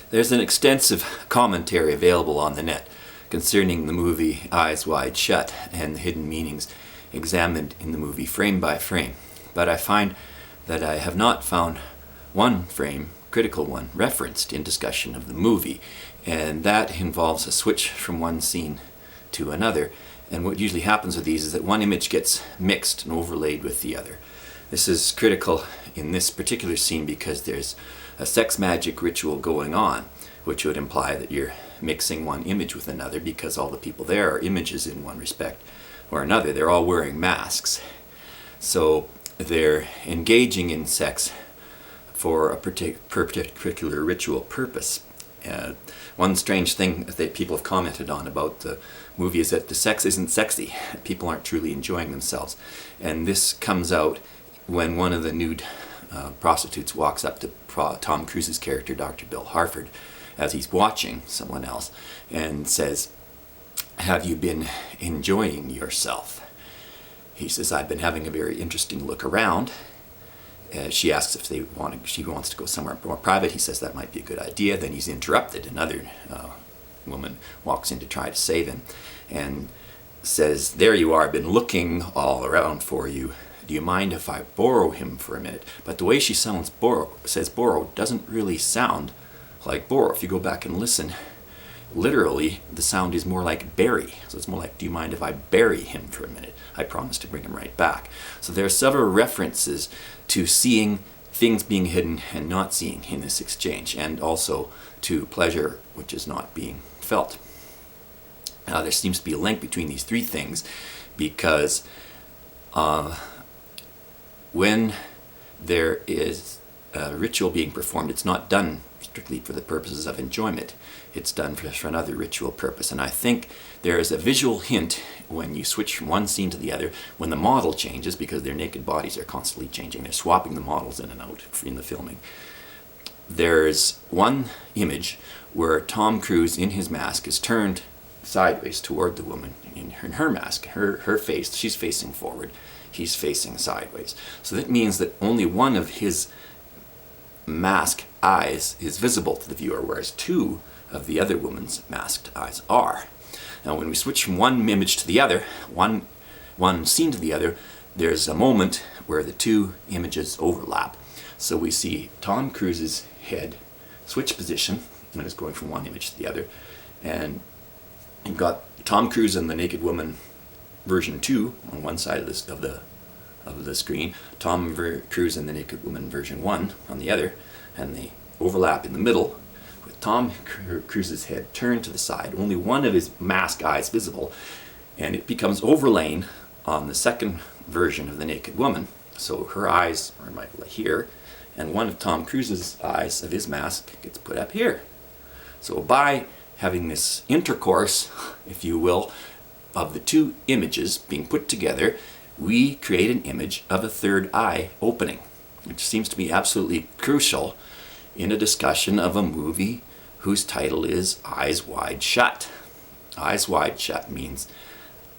There's an extensive commentary available on the net concerning the movie Eyes Wide Shut and the hidden meanings examined in the movie frame by frame. But I find that I have not found one frame, critical one, referenced in discussion of the movie, and that involves a switch from one scene to another. And what usually happens with these is that one image gets mixed and overlaid with the other. This is critical in this particular scene because there's a sex magic ritual going on, which would imply that you're mixing one image with another because all the people there are images in one respect or another. They're all wearing masks. So they're engaging in sex for a particular ritual purpose. One strange thing that people have commented on about the movie is that the sex isn't sexy. People aren't truly enjoying themselves. And this comes out when one of the nude prostitutes walks up to Tom Cruise's character, Dr. Bill Harford, as he's watching someone else, and says, "Have you been enjoying yourself?" He says, "I've been having a very interesting look around." She asks if she wants to go somewhere more private. He says that might be a good idea. Then he's interrupted. Another woman walks in to try to save him and says, "There you are, I've been looking all around for you. Do you mind if I borrow him for a minute?" But the way she says borrow doesn't really sound like borrow. If you go back and listen, literally the sound is more like bury. So it's more like, "Do you mind if I bury him for a minute? I promise to bring him right back." So there are several references to seeing things being hidden and not seeing in this exchange, and also to pleasure which is not being felt. Now there seems to be a link between these three things because when there is a ritual being performed, it's not done strictly for the purposes of enjoyment. It's done for another ritual purpose. And I think there is a visual hint when you switch from one scene to the other, when the model changes, because their naked bodies are constantly changing. They're swapping the models in and out in the filming. There's one image where Tom Cruise in his mask is turned sideways toward the woman in her mask. Her face, she's facing forward. He's facing sideways. So that means that only one of his mask eyes is visible to the viewer, whereas two of the other woman's masked eyes are. Now when we switch from one image to the other, one scene to the other, there's a moment where the two images overlap. So we see Tom Cruise's head switch position when it's going from one image to the other, and you've got Tom Cruise and the naked woman version 2 on one side of the screen, Tom Cruise and the naked woman version 1 on the other, and they overlap in the middle with Tom Cruise's head turned to the side, only one of his mask eyes visible, and it becomes overlain on the second version of the naked woman. So her eyes are right here, and one of Tom Cruise's eyes of his mask gets put up here. So by having this intercourse, if you will, of the two images being put together, we create an image of a third eye opening, which seems to be absolutely crucial in a discussion of a movie whose title is Eyes Wide Shut. Eyes Wide Shut means,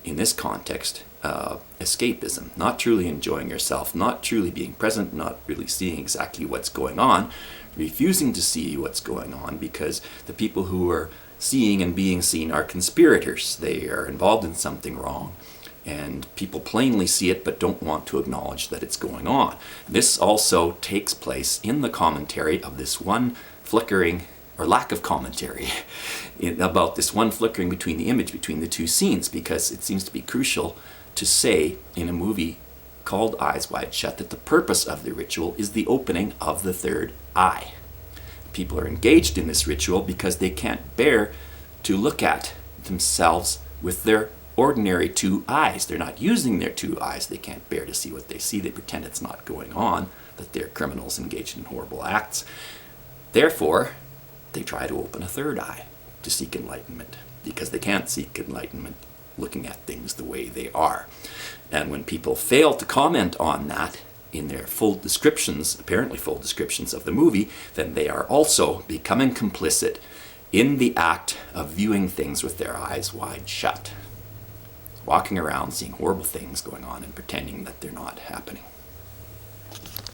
in this context, escapism, not truly enjoying yourself, not truly being present, not really seeing exactly what's going on, refusing to see what's going on because the people who are seeing and being seen are conspirators. They are involved in something wrong, and people plainly see it but don't want to acknowledge that it's going on. This also takes place in the commentary of this one flickering, or lack of commentary, about this one flickering between the image between the two scenes, because it seems to be crucial to say in a movie called Eyes Wide Shut that the purpose of the ritual is the opening of the third eye. People are engaged in this ritual because they can't bear to look at themselves with their ordinary two eyes. They're not using their two eyes. They can't bear to see what they see. They pretend it's not going on, that they're criminals engaged in horrible acts. Therefore, they try to open a third eye to seek enlightenment, because they can't seek enlightenment looking at things the way they are. And when people fail to comment on that in their full descriptions, apparently full descriptions of the movie, then they are also becoming complicit in the act of viewing things with their eyes wide shut, walking around seeing horrible things going on and pretending that they're not happening.